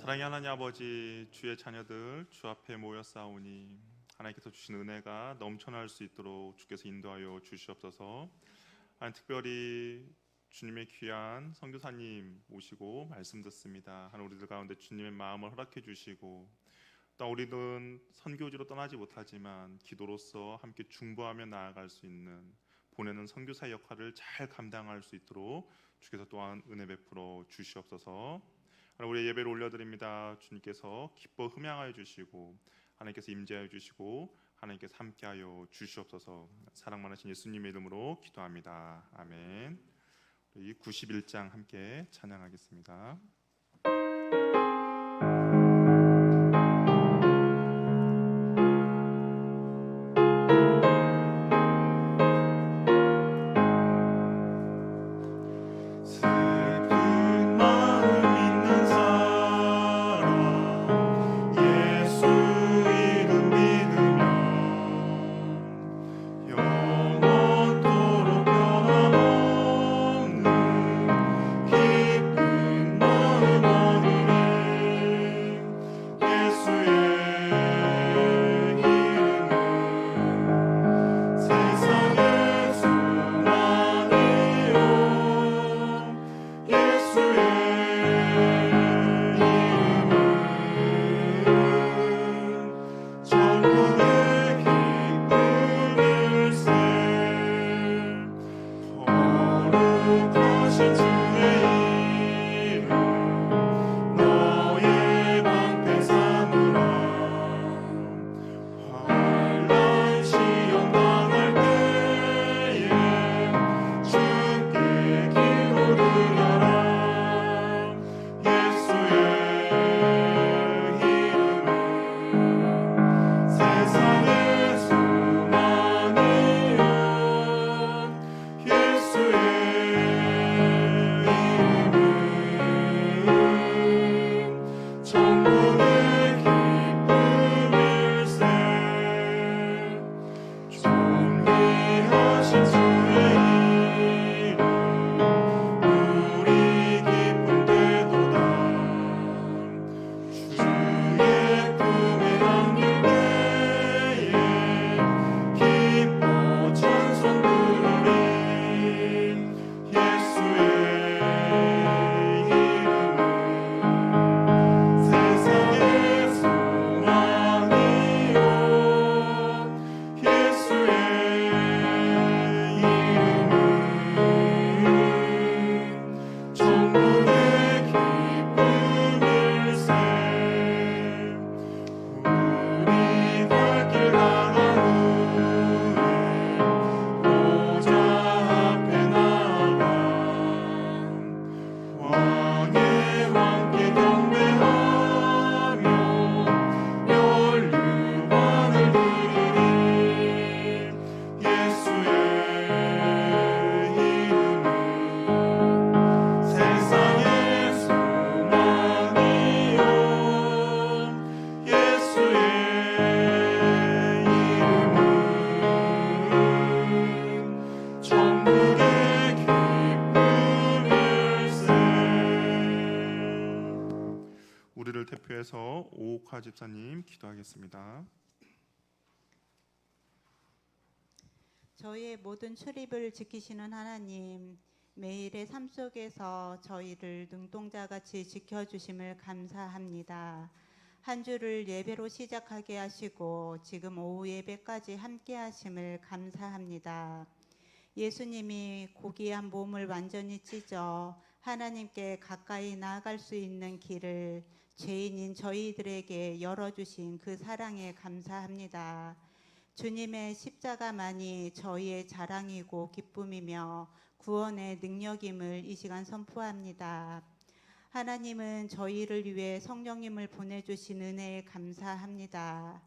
사랑의 하나님 아버지, 주의 자녀들 주 앞에 모여 싸우니 하나님께서 주신 은혜가 넘쳐날 수 있도록 주께서 인도하여 주시옵소서. 특별히 주님의 귀한 선교사님 오시고 말씀 듣습니다 하는 우리들 가운데 주님의 마음을 허락해 주시고, 또 우리는 선교지로 떠나지 못하지만 기도로서 함께 중보하며 나아갈 수 있는 보내는 선교사 역할을 잘 감당할 수 있도록 주께서 또한 은혜 베풀어 주시옵소서. 우리 예배를 올려드립니다. 주님께서 기뻐 흠양하여 주시고 하나님께서 임재하여 주시고 하나님께서 함께하여 주시옵소서. 사랑 많으신 예수님의 이름으로 기도합니다. 아멘. 우리 91장 함께 찬양하겠습니다. 우리를 대표해서 오옥화 집사님 기도하겠습니다. 저희의 모든 출입을 지키시는 하나님, 매일의 삶 속에서 저희를 눈동자같이 지켜주심을 감사합니다. 한 주를 예배로 시작하게 하시고 지금 오후 예배까지 함께 하심을 감사합니다. 예수님이 고귀한 몸을 완전히 찢어 하나님께 가까이 나아갈 수 있는 길을 죄인인 저희들에게 열어주신 그 사랑에 감사합니다. 주님의 십자가만이 저희의 자랑이고 기쁨이며 구원의 능력임을 이 시간 선포합니다. 하나님은 저희를 위해 성령님을 보내주신 은혜에 감사합니다.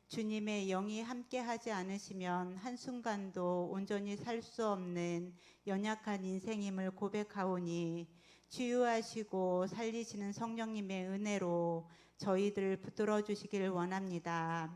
주님의 영이 함께하지 않으시면 한순간도 온전히 살 수 없는 연약한 인생임을 고백하오니 치유하시고 살리시는 성령님의 은혜로 저희들을 붙들어 주시길 원합니다.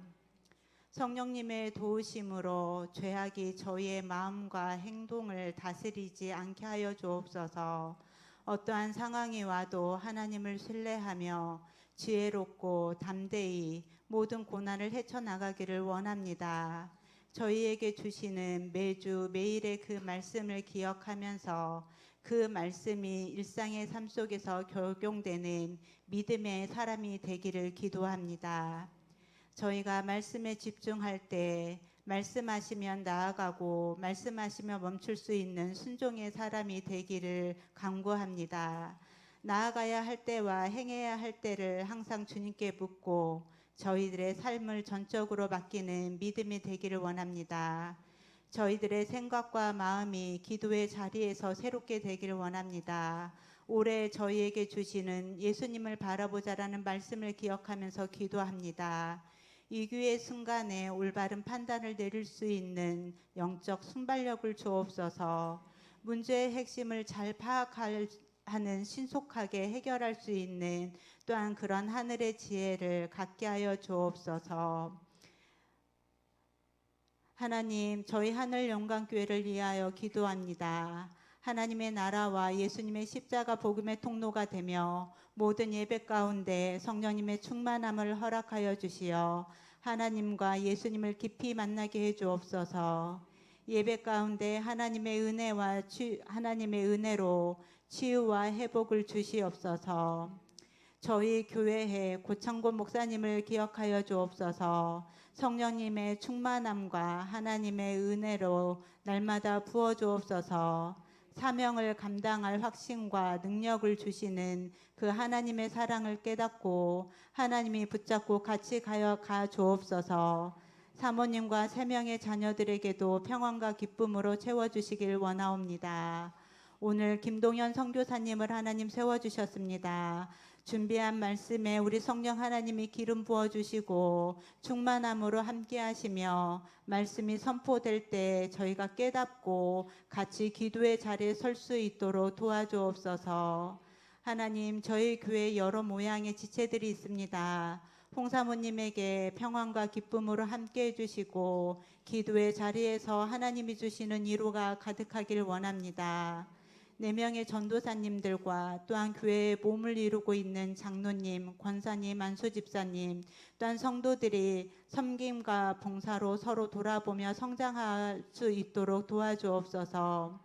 성령님의 도우심으로 죄악이 저희의 마음과 행동을 다스리지 않게 하여 주옵소서. 어떠한 상황이 와도 하나님을 신뢰하며 지혜롭고 담대히 모든 고난을 헤쳐나가기를 원합니다. 저희에게 주시는 매주 매일의 그 말씀을 기억하면서 그 말씀이 일상의 삶 속에서 적용되는 믿음의 사람이 되기를 기도합니다. 저희가 말씀에 집중할 때 말씀하시면 나아가고 말씀하시면 멈출 수 있는 순종의 사람이 되기를 간구합니다. 나아가야 할 때와 행해야 할 때를 항상 주님께 묻고 저희들의 삶을 전적으로 맡기는 믿음이 되기를 원합니다. 저희들의 생각과 마음이 기도의 자리에서 새롭게 되기를 원합니다. 올해 저희에게 주시는 예수님을 바라보자라는 말씀을 기억하면서 기도합니다. 이 기회 순간에 올바른 판단을 내릴 수 있는 영적 순발력을 주옵소서. 문제의 핵심을 잘 파악하는 신속하게 해결할 수 있는 또한 그런 하늘의 지혜를 갖게 하여 주옵소서. 하나님, 저희 하늘영광교회를 위하여 기도합니다. 하나님의 나라와 예수님의 십자가 복음의 통로가 되며 모든 예배 가운데 성령님의 충만함을 허락하여 주시어 하나님과 예수님을 깊이 만나게 해 주옵소서. 예배 가운데 하나님의 은혜로 치유와 회복을 주시옵소서. 저희 교회의 고창곤 목사님을 기억하여 주옵소서. 성령님의 충만함과 하나님의 은혜로 날마다 부어 주옵소서. 사명을 감당할 확신과 능력을 주시는 그 하나님의 사랑을 깨닫고 하나님이 붙잡고 같이 가 주옵소서. 사모님과 3명의 자녀들에게도 평안과 기쁨으로 채워주시길 원하옵니다. 오늘 김동현 선교사님을 하나님 세워주셨습니다. 준비한 말씀에 우리 성령 하나님이 기름 부어주시고 충만함으로 함께 하시며 말씀이 선포될 때 저희가 깨닫고 같이 기도의 자리에 설 수 있도록 도와주옵소서. 하나님, 저희 교회에 여러 모양의 지체들이 있습니다. 홍사모님에게 평안과 기쁨으로 함께 해주시고 기도의 자리에서 하나님이 주시는 위로가 가득하길 원합니다. 4명의 전도사님들과 또한 교회의 몸을 이루고 있는 장로님, 권사님, 안수집사님, 또한 성도들이 섬김과 봉사로 서로 돌아보며 성장할 수 있도록 도와주옵소서.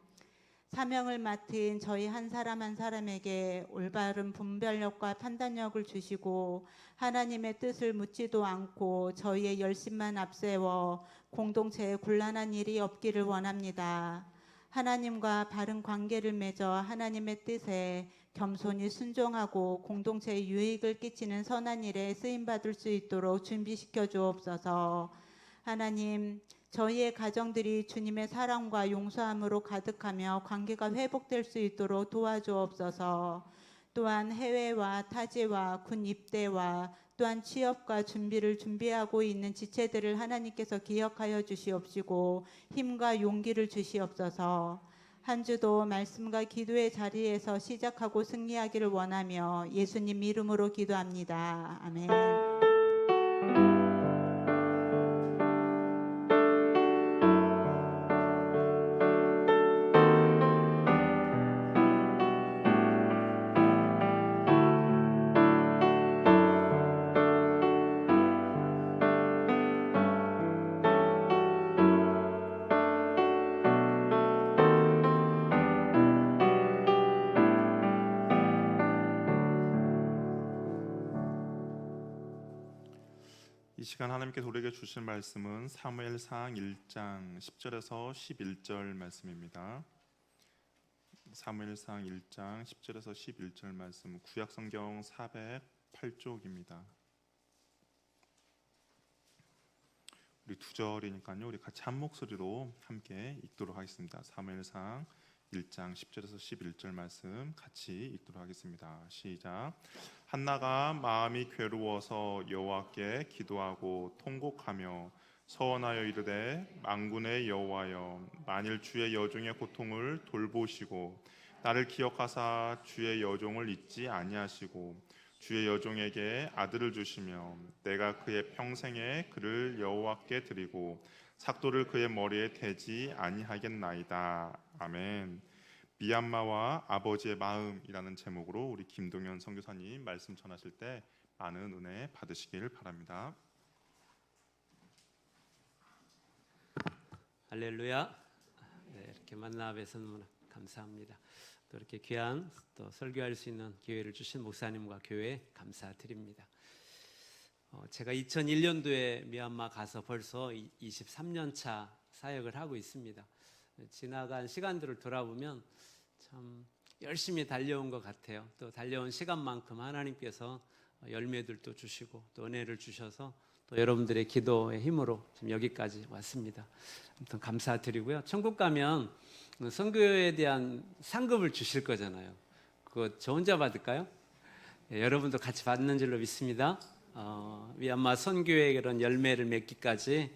사명을 맡은 저희 한 사람 한 사람에게 올바른 분별력과 판단력을 주시고 하나님의 뜻을 묻지도 않고 저희의 열심만 앞세워 공동체에 곤란한 일이 없기를 원합니다. 하나님과 바른 관계를 맺어 하나님의 뜻에 겸손히 순종하고 공동체에 유익을 끼치는 선한 일에 쓰임받을 수 있도록 준비시켜 주옵소서. 하나님, 저희의 가정들이 주님의 사랑과 용서함으로 가득하며 관계가 회복될 수 있도록 도와주옵소서. 또한 해외와 타지와 군 입대와 또한 취업과 준비하고 있는 지체들을 하나님께서 기억하여 주시옵시고 힘과 용기를 주시옵소서. 한 주도 말씀과 기도의 자리에서 시작하고 승리하기를 원하며 예수님 이름으로 기도합니다. 아멘. 이 시간 하나님께서 우리에게 주신 말씀은 사무엘상 1장 10절에서 11절 말씀입니다. 사무엘상 1장 10절에서 11절 말씀, 구약성경 408쪽입니다. 우리 2절이니까요. 우리 같이 한 목소리로 함께 읽도록 하겠습니다. 사무엘상 1장 10절에서 11절 말씀 같이 읽도록 하겠습니다. 시작. 한나가 마음이 괴로워서 여호와께 기도하고 통곡하며 서원하여 이르되 만군의 여호와여, 만일 주의 여종의 고통을 돌보시고 나를 기억하사 주의 여종을 잊지 아니하시고 주의 여종에게 아들을 주시며 내가 그의 평생에 그를 여호와께 드리고 삭도를 그의 머리에 대지 아니하겠나이다. 아멘. 미얀마와 아버지의 마음이라는 제목으로 우리 김동현 선교사님 말씀 전하실 때 아는 은혜 받으시길 바랍니다. 할렐루야. 네, 이렇게 만나 뵈서 너무나 감사합니다. 또 이렇게 귀한 또 설교할 수 있는 기회를 주신 목사님과 교회에 감사드립니다. 제가 2001년도에 미얀마 가서 벌써 23년 차 사역을 하고 있습니다. 지나간 시간들을 돌아보면 참 열심히 달려온 것 같아요. 또 달려온 시간만큼 하나님께서 열매들도 주시고 또 은혜를 주셔서 또 여러분들의 기도의 힘으로 지금 여기까지 왔습니다. 아무튼 감사드리고요. 천국 가면 선교에 대한 상급을 주실 거잖아요. 그거 저 혼자 받을까요? 여러분도 같이 받는 줄로 믿습니다. 미얀마 선교의 그런 열매를 맺기까지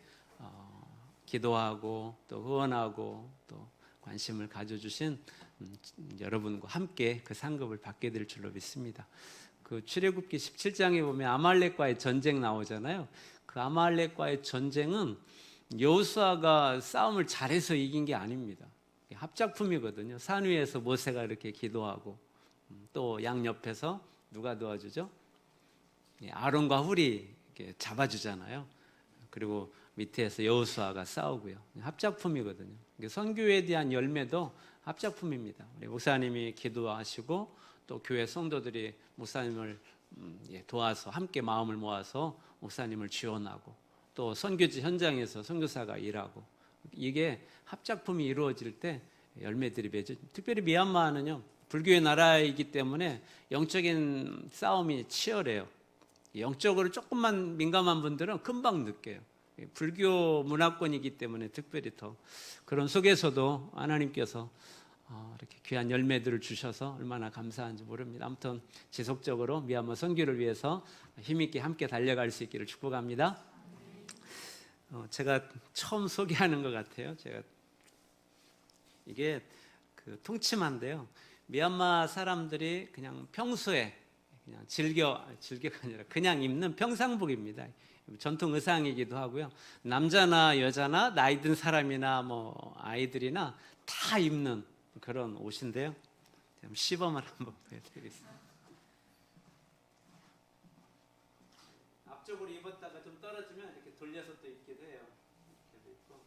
기도하고 또 후원하고 또 관심을 가져주신 여러분과 함께 그 상급을 받게 될 줄로 믿습니다. 그 출애굽기 17장에 보면 아말렉과의 전쟁 나오잖아요. 그 아말렉과의 전쟁은 여호수아가 싸움을 잘해서 이긴 게 아닙니다. 합작품이거든요. 산 위에서 모세가 이렇게 기도하고 또 양 옆에서 누가 도와주죠? 아론과 훌이 이렇게 잡아주잖아요. 그리고 밑에서 여호수아가 싸우고요. 합작품이거든요. 선교에 대한 열매도 합작품입니다. 우리 목사님이 기도하시고 또 교회 성도들이 목사님을 도와서 함께 마음을 모아서 목사님을 지원하고 또 선교지 현장에서 선교사가 일하고 이게 합작품이 이루어질 때 열매들이 맺죠. 특별히 미얀마는요 불교의 나라이기 때문에 영적인 싸움이 치열해요. 영적으로 조금만 민감한 분들은 금방 느껴요. 불교 문화권이기 때문에 특별히 더 그런 속에서도 하나님께서 이렇게 귀한 열매들을 주셔서 얼마나 감사한지 모릅니다. 아무튼 지속적으로 미얀마 선교를 위해서 힘있게 함께 달려갈 수 있기를 축복합니다. 제가 처음 소개하는 것 같아요. 제가 이게 그 통치마인데요. 미얀마 사람들이 그냥 평소에 그냥 즐겨가 아니라 그냥 입는 평상복입니다. 전통 의상이기도 하고요. 남자나 여자나 나이 든 사람이나 뭐 아이들이나 다 입는 그런 옷인데요. 시범을 한번 보여드리겠습니다. 앞쪽으로 입었다가 좀 떨어지면 이렇게 돌려서 또 입기도 해요. 이렇게도 있고.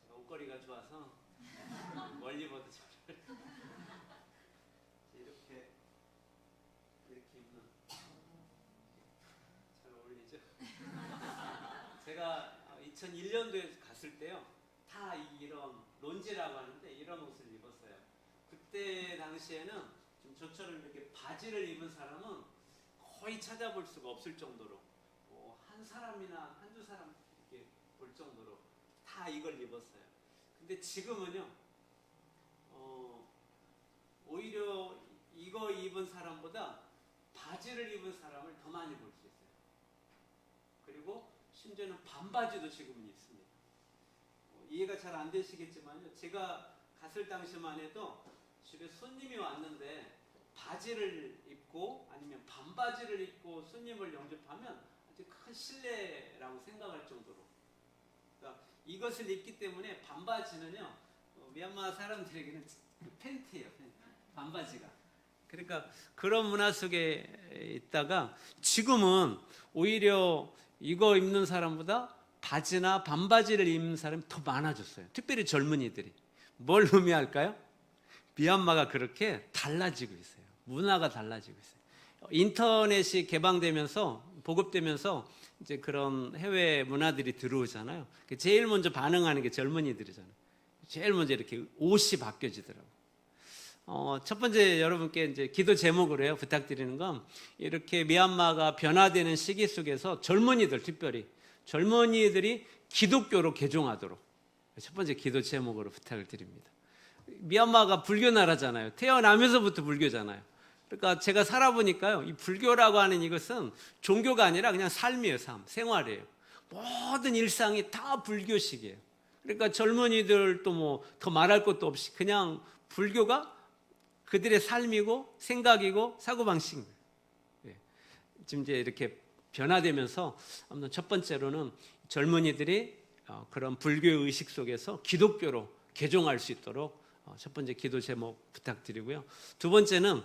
제가 옷걸이가 좋아서 멀리 봐도 잘 이렇게 입는 잘 어울리죠? 제가 2001년도에 갔을 때요 다 이런 론지라고 하는데 이런 옷을 입었어요. 그때 당시에는 좀 저처럼 이렇게 바지를 입은 사람은 거의 찾아볼 수가 없을 정도로 한 사람이나 한두 사람 이렇게 볼 정도로 다 이걸 입었어요. 근데 지금은요 오히려 이거 입은 사람보다 바지를 입은 사람을 더 많이 볼 수 있어요. 그리고 심지어는 반바지도 지금은 입습니다. 이해가 잘 안 되시겠지만요. 제가 갔을 당시만 해도 집에 손님이 왔는데 바지를 입고 아니면 반바지를 입고 손님을 영접하면 아주 큰 신뢰라고 생각할 정도로. 그러니까 이것을 입기 때문에 반바지는요. 미얀마 사람들에게는 팬티예요. 반바지가. 그러니까 그런 문화 속에 있다가 지금은 오히려 이거 입는 사람보다 바지나 반바지를 입는 사람이 더 많아졌어요. 특별히 젊은이들이. 뭘 의미할까요? 미얀마가 그렇게 달라지고 있어요. 문화가 달라지고 있어요. 인터넷이 개방되면서 보급되면서 이제 그런 해외 문화들이 들어오잖아요. 제일 먼저 반응하는 게 젊은이들이잖아요. 제일 먼저 이렇게 옷이 바뀌어지더라고요. 첫 번째 여러분께 이제 기도 제목으로요 부탁드리는 건 이렇게 미얀마가 변화되는 시기 속에서 젊은이들 특별히 젊은이들이 기독교로 개종하도록 첫 번째 기도 제목으로 부탁을 드립니다. 미얀마가 불교 나라잖아요. 태어나면서부터 불교잖아요. 그러니까 제가 살아보니까요 이 불교라고 하는 이것은 종교가 아니라 그냥 삶이에요. 삶, 생활이에요. 모든 일상이 다 불교식이에요. 그러니까 젊은이들도 뭐 더 말할 것도 없이 그냥 불교가 그들의 삶이고 생각이고 사고방식입니다. 지금 이제 이렇게 변화되면서 아무튼 첫 번째로는 젊은이들이 그런 불교의 의식 속에서 기독교로 개종할 수 있도록 첫 번째 기도 제목 부탁드리고요. 두 번째는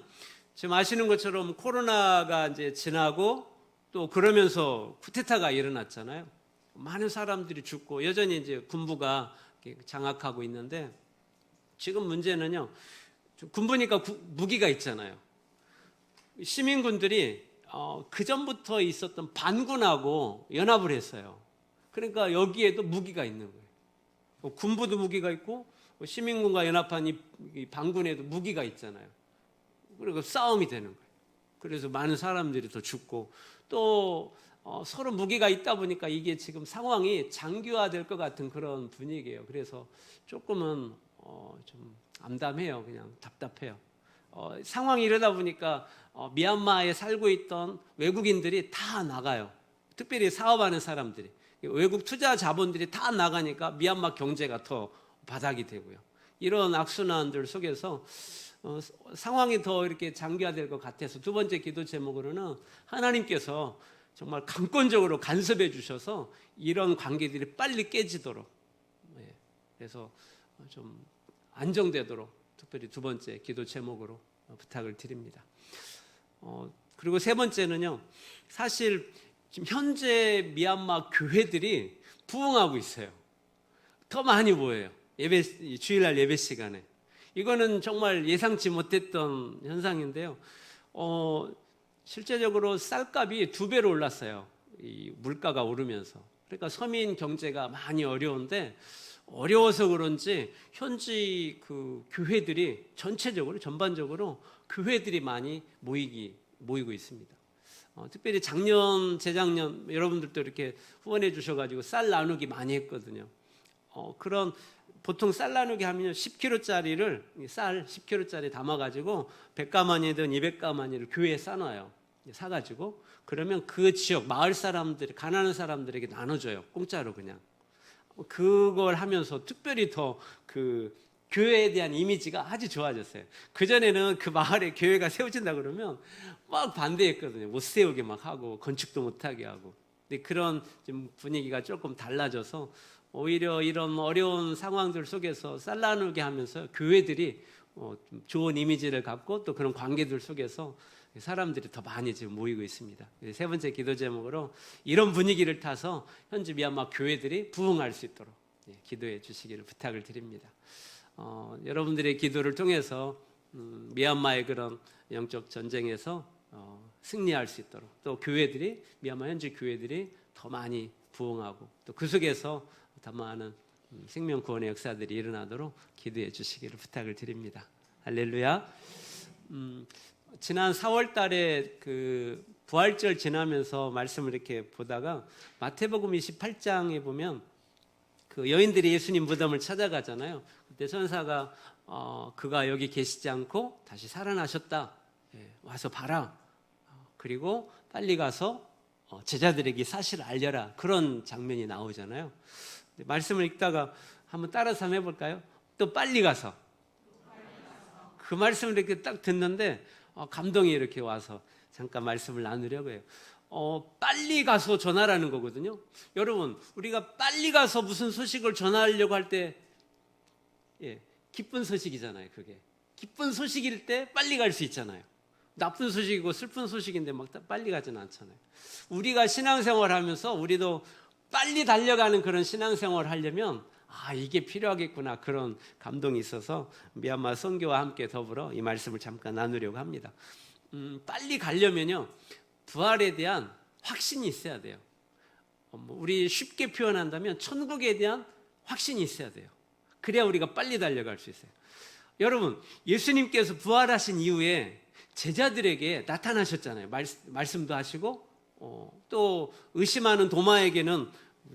지금 아시는 것처럼 코로나가 이제 지나고 또 그러면서 쿠데타가 일어났잖아요. 많은 사람들이 죽고 여전히 이제 군부가 장악하고 있는데 지금 문제는요. 군부니까 무기가 있잖아요. 시민군들이 그 전부터 있었던 반군하고 연합을 했어요. 그러니까 여기에도 무기가 있는 거예요. 군부도 무기가 있고 시민군과 연합한 이 반군에도 무기가 있잖아요. 그리고 싸움이 되는 거예요. 그래서 많은 사람들이 더 죽고 또 서로 무기가 있다 보니까 이게 지금 상황이 장기화될 것 같은 그런 분위기예요. 그래서 조금은 좀 암담해요. 그냥 답답해요. 상황이 이러다 보니까 미얀마에 살고 있던 외국인들이 다 나가요. 특별히 사업하는 사람들이. 외국 투자 자본들이 다 나가니까 미얀마 경제가 더 바닥이 되고요. 이런 악순환들 속에서 상황이 더 이렇게 장기화될 것 같아서 두 번째 기도 제목으로는 하나님께서 정말 강권적으로 간섭해 주셔서 이런 관계들이 빨리 깨지도록, 그래서 좀 안정되도록 특별히 두 번째 기도 제목으로 부탁을 드립니다. 그리고 세 번째는요, 사실 지금 현재 미얀마 교회들이 부흥하고 있어요. 더 많이 모여요. 주일날 예배 시간에. 이거는 정말 예상치 못했던 현상인데요. 실제적으로 쌀값이 2배로 올랐어요. 이 물가가 오르면서. 그러니까 서민 경제가 많이 어려운데 어려워서 그런지 현지 그 교회들이 전체적으로 전반적으로 교회들이 많이 모이고 있습니다. 특별히 작년, 재작년 여러분들도 이렇게 후원해 주셔가지고 쌀 나누기 많이 했거든요. 그런 보통 쌀 나누기 하면 10kg짜리를 쌀 10kg짜리 담아가지고 100가마니든 200가마니를 교회에 싸놔요. 사가지고 그러면 그 지역 마을 사람들이 가난한 사람들에게 나눠줘요. 공짜로 그냥. 그걸 하면서 특별히 더 그 교회에 대한 이미지가 아주 좋아졌어요. 그전에는 그 마을에 교회가 세워진다 그러면 막 반대했거든요. 못 세우게 막 하고 건축도 못하게 하고. 근데 그런 좀 분위기가 조금 달라져서 오히려 이런 어려운 상황들 속에서 쌀 나누게 하면서 교회들이 좋은 이미지를 갖고 또 그런 관계들 속에서 사람들이 더 많이 지금 모이고 있습니다. 세 번째 기도 제목으로 이런 분위기를 타서 현지 미얀마 교회들이 부흥할 수 있도록 기도해 주시기를 부탁을 드립니다. 여러분들의 기도를 통해서 미얀마의 그런 영적 전쟁에서 승리할 수 있도록 또 교회들이 미얀마 현지 교회들이 더 많이 부흥하고 또 그 속에서 더 많은 생명 구원의 역사들이 일어나도록 기도해 주시기를 부탁을 드립니다. 할렐루야. 지난 4월 달에 그 부활절 지나면서 말씀을 이렇게 보다가 마태복음 28장에 보면 그 여인들이 예수님 무덤을 찾아가잖아요. 그때 천사가 그가 여기 계시지 않고 다시 살아나셨다. 와서 봐라. 그리고 빨리 가서 제자들에게 사실을 알려라. 그런 장면이 나오잖아요. 말씀을 읽다가 한번 따라서 한번 해볼까요? 또 빨리 가서. 그 말씀을 이렇게 딱 듣는데 감동이 이렇게 와서 잠깐 말씀을 나누려고 해요. 빨리 가서 전하라는 거거든요. 여러분, 우리가 빨리 가서 무슨 소식을 전하려고 할 때, 기쁜 소식이잖아요, 그게. 기쁜 소식일 때 빨리 갈 수 있잖아요. 나쁜 소식이고 슬픈 소식인데 막 빨리 가지는 않잖아요. 우리가 신앙생활 하면서 우리도 빨리 달려가는 그런 신앙생활을 하려면 이게 필요하겠구나 그런 감동이 있어서 미얀마 선교와 함께 더불어 이 말씀을 잠깐 나누려고 합니다. 빨리 가려면요 부활에 대한 확신이 있어야 돼요. 우리 쉽게 표현한다면 천국에 대한 확신이 있어야 돼요. 그래야 우리가 빨리 달려갈 수 있어요. 여러분, 예수님께서 부활하신 이후에 제자들에게 나타나셨잖아요. 말씀도 하시고 또 의심하는 도마에게는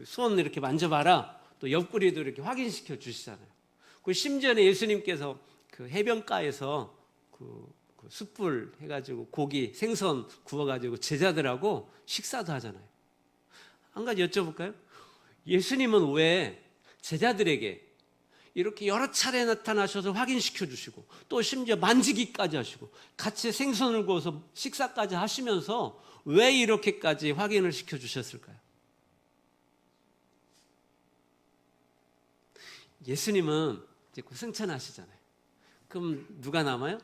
손 이렇게 만져봐라. 또 옆구리도 이렇게 확인시켜 주시잖아요. 그 심지어는 예수님께서 그 해변가에서 그 숯불 해가지고 고기, 생선 구워가지고 제자들하고 식사도 하잖아요. 한 가지 여쭤볼까요? 예수님은 왜 제자들에게 이렇게 여러 차례 나타나셔서 확인시켜 주시고 또 심지어 만지기까지 하시고 같이 생선을 구워서 식사까지 하시면서 왜 이렇게까지 확인을 시켜 주셨을까요? 예수님은 이제 곧 승천하시잖아요. 그럼 누가 남아요?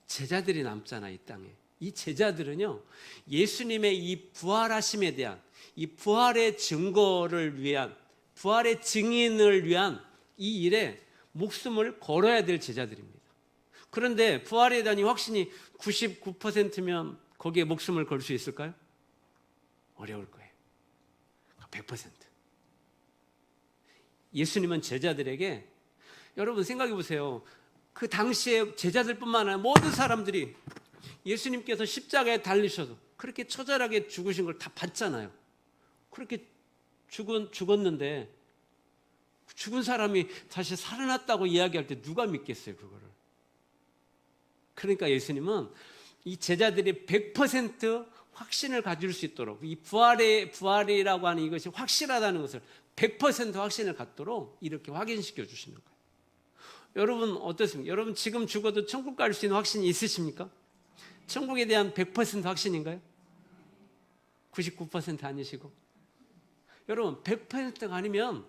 제자들이 남잖아, 이 땅에. 이 제자들은요, 예수님의 이 부활하심에 대한, 이 부활의 증거를 위한, 부활의 증인을 위한 이 일에 목숨을 걸어야 될 제자들입니다. 그런데 부활에 대한 이 확신이 99%면 거기에 목숨을 걸 수 있을까요? 어려울 거예요. 100%. 예수님은 제자들에게, 여러분 생각해 보세요. 그 당시에 제자들뿐만 아니라 모든 사람들이 예수님께서 십자가에 달리셔서 그렇게 처절하게 죽으신 걸 다 봤잖아요. 그렇게 죽었는데 죽은 사람이 다시 살아났다고 이야기할 때 누가 믿겠어요, 그거를? 그러니까 예수님은 이 제자들이 100% 확신을 가질 수 있도록, 이 부활이라고 하는 이것이 확실하다는 것을 100% 확신을 갖도록 이렇게 확인시켜 주시는 거예요. 여러분 어떻습니까? 여러분 지금 죽어도 천국 갈 수 있는 확신이 있으십니까? 천국에 대한 100% 확신인가요? 99% 아니시고? 여러분 100%가 아니면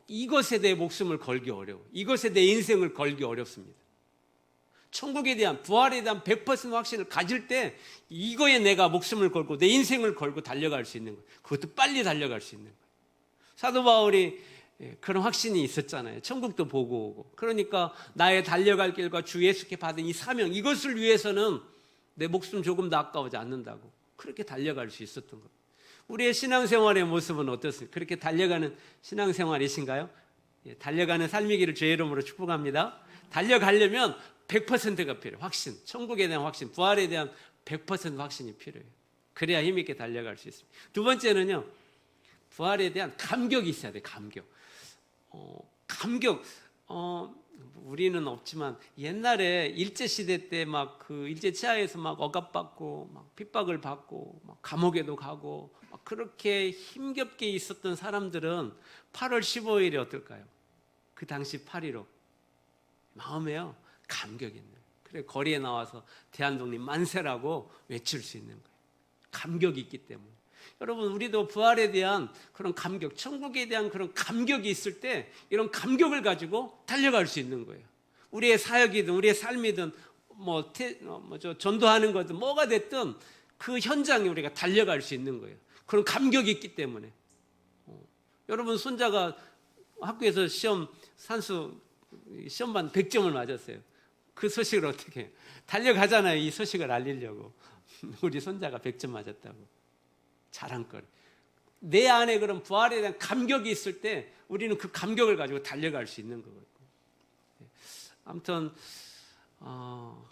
이것에 대해 목숨을 걸기 어려워. 이것에 대해 인생을 걸기 어렵습니다. 천국에 대한, 부활에 대한 100% 확신을 가질 때 이거에 내가 목숨을 걸고 내 인생을 걸고 달려갈 수 있는 거예요. 그것도 빨리 달려갈 수 있는 거예요. 사도 바울이 그런 확신이 있었잖아요. 천국도 보고 오고. 그러니까 나의 달려갈 길과 주 예수께 받은 이 사명, 이것을 위해서는 내 목숨 조금도 아까워지 않는다고 그렇게 달려갈 수 있었던 겁니다. 우리의 신앙생활의 모습은 어떻습니까? 그렇게 달려가는 신앙생활이신가요? 달려가는 삶이기를 주의 이름으로 축복합니다. 달려가려면 100%가 필요해요. 확신, 천국에 대한 확신, 부활에 대한 100% 확신이 필요해요. 그래야 힘있게 달려갈 수 있습니다. 두 번째는요, 부활에 대한 감격이 있어야 돼요. 감격. 우리는 없지만 옛날에 일제시대 때 막 그 일제치하에서 막 억압받고 막 핍박을 받고 막 감옥에도 가고 막 그렇게 힘겹게 있었던 사람들은 8월 15일이 어떨까요? 그 당시 8.15 마음에요 감격이 있는 거예요. 그래 거리에 나와서 대한독립 만세라고 외칠 수 있는 거예요. 감격이 있기 때문에. 여러분 우리도 부활에 대한 그런 감격, 천국에 대한 그런 감격이 있을 때 이런 감격을 가지고 달려갈 수 있는 거예요. 우리의 사역이든 우리의 삶이든 전도하는 거든 뭐가 됐든 그 현장에 우리가 달려갈 수 있는 거예요. 그런 감격이 있기 때문에. 여러분 손자가 학교에서 시험반 100점을 맞았어요. 그 소식을 어떻게 해요? 달려가잖아요. 이 소식을 알리려고. 우리 손자가 100점 맞았다고. 자랑거리. 내 안에 그런 부활에 대한 감격이 있을 때 우리는 그 감격을 가지고 달려갈 수 있는 거거든요. 아무튼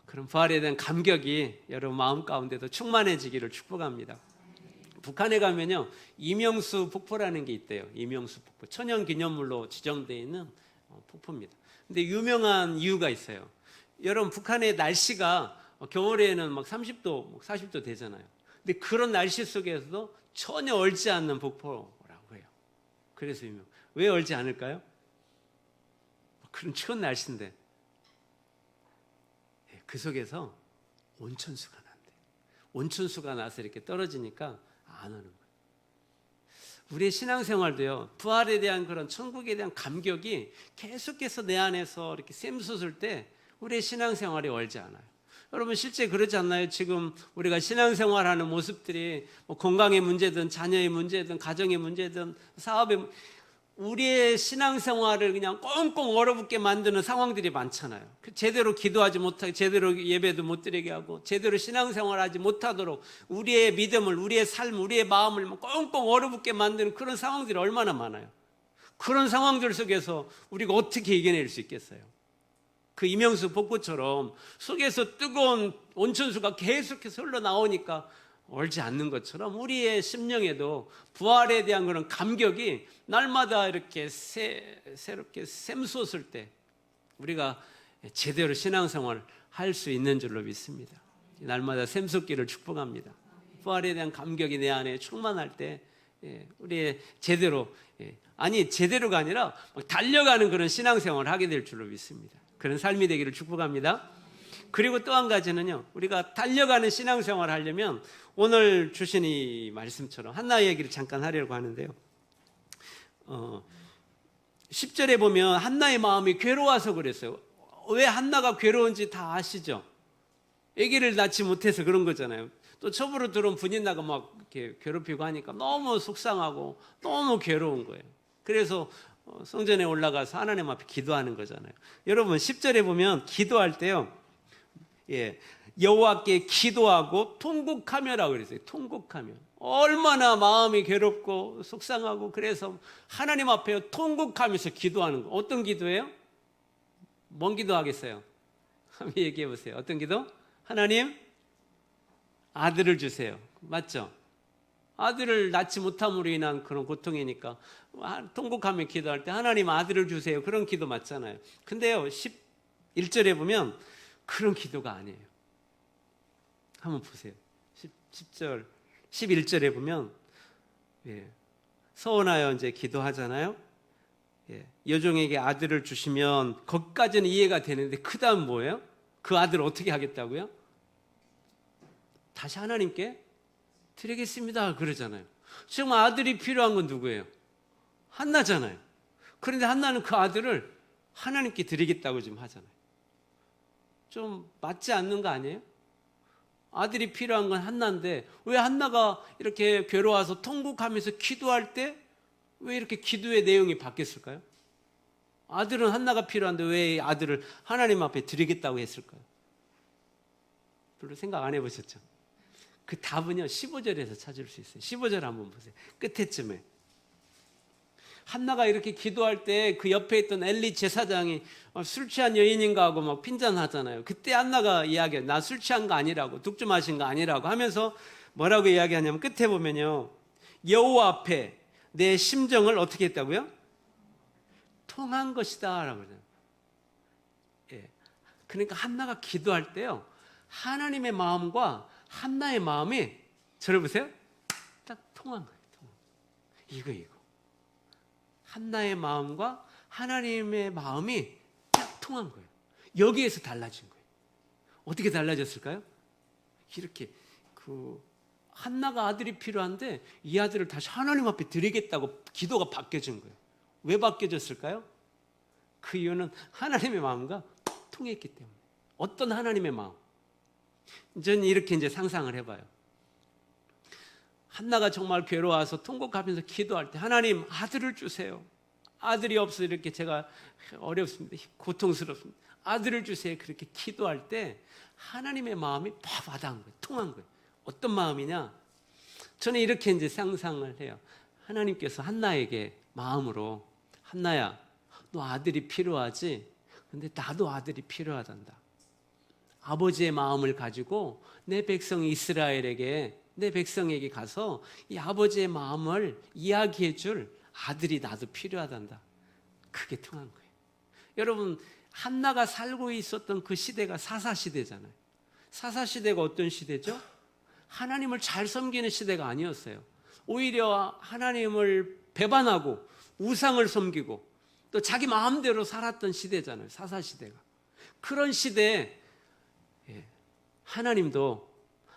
그런 부활에 대한 감격이 여러분 마음 가운데도 충만해지기를 축복합니다. 북한에 가면요 이명수 폭포라는 게 있대요. 이명수 폭포 천연기념물로 지정되어 있는 폭포입니다. 근데 유명한 이유가 있어요. 여러분 북한의 날씨가 겨울에는 막 30도, 40도 되잖아요. 근데 그런 날씨 속에서도 전혀 얼지 않는 폭포라고 해요. 그래서 유명. 왜 얼지 않을까요? 그런 추운 날씨인데 그 속에서 온천수가 난대요. 온천수가 나서 이렇게 떨어지니까 안 오는 거예요. 우리의 신앙생활도요. 부활에 대한 그런 천국에 대한 감격이 계속해서 내 안에서 이렇게 샘솟을 때 우리의 신앙생활이 얼지 않아요. 여러분 실제 그렇지 않나요? 지금 우리가 신앙생활하는 모습들이 건강의 문제든 자녀의 문제든 가정의 문제든 사업의 우리의 신앙생활을 그냥 꽁꽁 얼어붙게 만드는 상황들이 많잖아요. 제대로 기도하지 못하게 제대로 예배도 못 드리게 하고 제대로 신앙생활하지 못하도록 우리의 믿음을 우리의 삶 우리의 마음을 꽁꽁 얼어붙게 만드는 그런 상황들이 얼마나 많아요. 그런 상황들 속에서 우리가 어떻게 이겨낼 수 있겠어요? 그 이명수 폭포처럼 속에서 뜨거운 온천수가 계속해서 흘러나오니까 얼지 않는 것처럼 우리의 심령에도 부활에 대한 그런 감격이 날마다 이렇게 새롭게 샘솟을 때 우리가 제대로 신앙생활을 할 수 있는 줄로 믿습니다. 날마다 샘솟기를 축복합니다. 부활에 대한 감격이 내 안에 충만할 때 우리의 제대로가 아니라 달려가는 그런 신앙생활을 하게 될 줄로 믿습니다. 그런 삶이 되기를 축복합니다. 그리고 또 한 가지는요, 우리가 달려가는 신앙생활을 하려면 오늘 주신 이 말씀처럼 한나 얘기를 잠깐 하려고 하는데요. 10절에 보면 한나의 마음이 괴로워서 그랬어요. 왜 한나가 괴로운지 다 아시죠? 아기를 낳지 못해서 그런 거잖아요. 또 첩으로 들어온 분인나가 막 이렇게 괴롭히고 하니까 너무 속상하고 너무 괴로운 거예요. 그래서 성전에 올라가서 하나님 앞에 기도하는 거잖아요. 여러분 10절에 보면 기도할 때요, 여호와께 기도하고 통곡하며라고 그랬어요. 통곡하며. 얼마나 마음이 괴롭고 속상하고 그래서 하나님 앞에 통곡하면서 기도하는 거. 어떤 기도예요? 뭔 기도하겠어요? 한번 얘기해 보세요. 어떤 기도? 하나님 아들을 주세요. 맞죠? 아들을 낳지 못함으로 인한 그런 고통이니까 통곡하며 기도할 때 하나님 아들을 주세요. 그런 기도 맞잖아요. 근데요 11절에 보면 그런 기도가 아니에요. 한번 보세요. 10절 11절에 보면 서원하여 이제 기도하잖아요. 여종에게 아들을 주시면 거기까지는 이해가 되는데 그 다음 뭐예요? 그 아들을 어떻게 하겠다고요? 다시 하나님께 드리겠습니다 그러잖아요. 지금 아들이 필요한 건 누구예요? 한나잖아요. 그런데 한나는 그 아들을 하나님께 드리겠다고 지금 하잖아요. 좀 맞지 않는 거 아니에요? 아들이 필요한 건 한나인데 왜 한나가 이렇게 괴로워서 통곡하면서 기도할 때 왜 이렇게 기도의 내용이 바뀌었을까요? 아들은 한나가 필요한데 왜 아들을 하나님 앞에 드리겠다고 했을까요? 별로 생각 안 해보셨죠? 그 답은요 15절에서 찾을 수 있어요. 15절 한번 보세요. 끝에쯤에 한나가 이렇게 기도할 때 그 옆에 있던 엘리 제사장이 술 취한 여인인가 하고 막 핀잔하잖아요. 그때 한나가 이야기해요. 나 술 취한 거 아니라고, 독주 마신 거 아니라고 하면서 뭐라고 이야기하냐면 끝에 보면요, 여호와 앞에 내 심정을 어떻게 했다고요? 통한 것이다 라고 그러잖아요. 그러니까 한나가 기도할 때요, 하나님의 마음과 한나의 마음이, 저를 보세요, 딱 통한 거예요. 이거 한나의 마음과 하나님의 마음이 딱 통한 거예요. 여기에서 달라진 거예요. 어떻게 달라졌을까요? 이렇게 한나가 아들이 필요한데 이 아들을 다시 하나님 앞에 드리겠다고 기도가 바뀌어진 거예요. 왜 바뀌어졌을까요? 그 이유는 하나님의 마음과 통했기 때문에. 어떤 하나님의 마음? 저는 이렇게 이제 상상을 해봐요. 한나가 정말 괴로워서 통곡하면서 기도할 때 하나님 아들을 주세요. 아들이 없어 이렇게 제가 어렵습니다. 고통스럽습니다. 아들을 주세요. 그렇게 기도할 때 하나님의 마음이 팍 와닿은 거예요. 통한 거예요. 어떤 마음이냐? 저는 이렇게 이제 상상을 해요. 하나님께서 한나에게 마음으로, 한나야, 너 아들이 필요하지? 근데 나도 아들이 필요하단다. 아버지의 마음을 가지고 내 백성 이스라엘에게, 내 백성에게 가서 이 아버지의 마음을 이야기해 줄 아들이 나도 필요하단다. 그게 통한 거예요. 여러분, 한나가 살고 있었던 그 시대가 사사시대잖아요. 사사시대가 어떤 시대죠? 하나님을 잘 섬기는 시대가 아니었어요. 오히려 하나님을 배반하고 우상을 섬기고 또 자기 마음대로 살았던 시대잖아요. 사사시대가. 그런 시대에 하나님도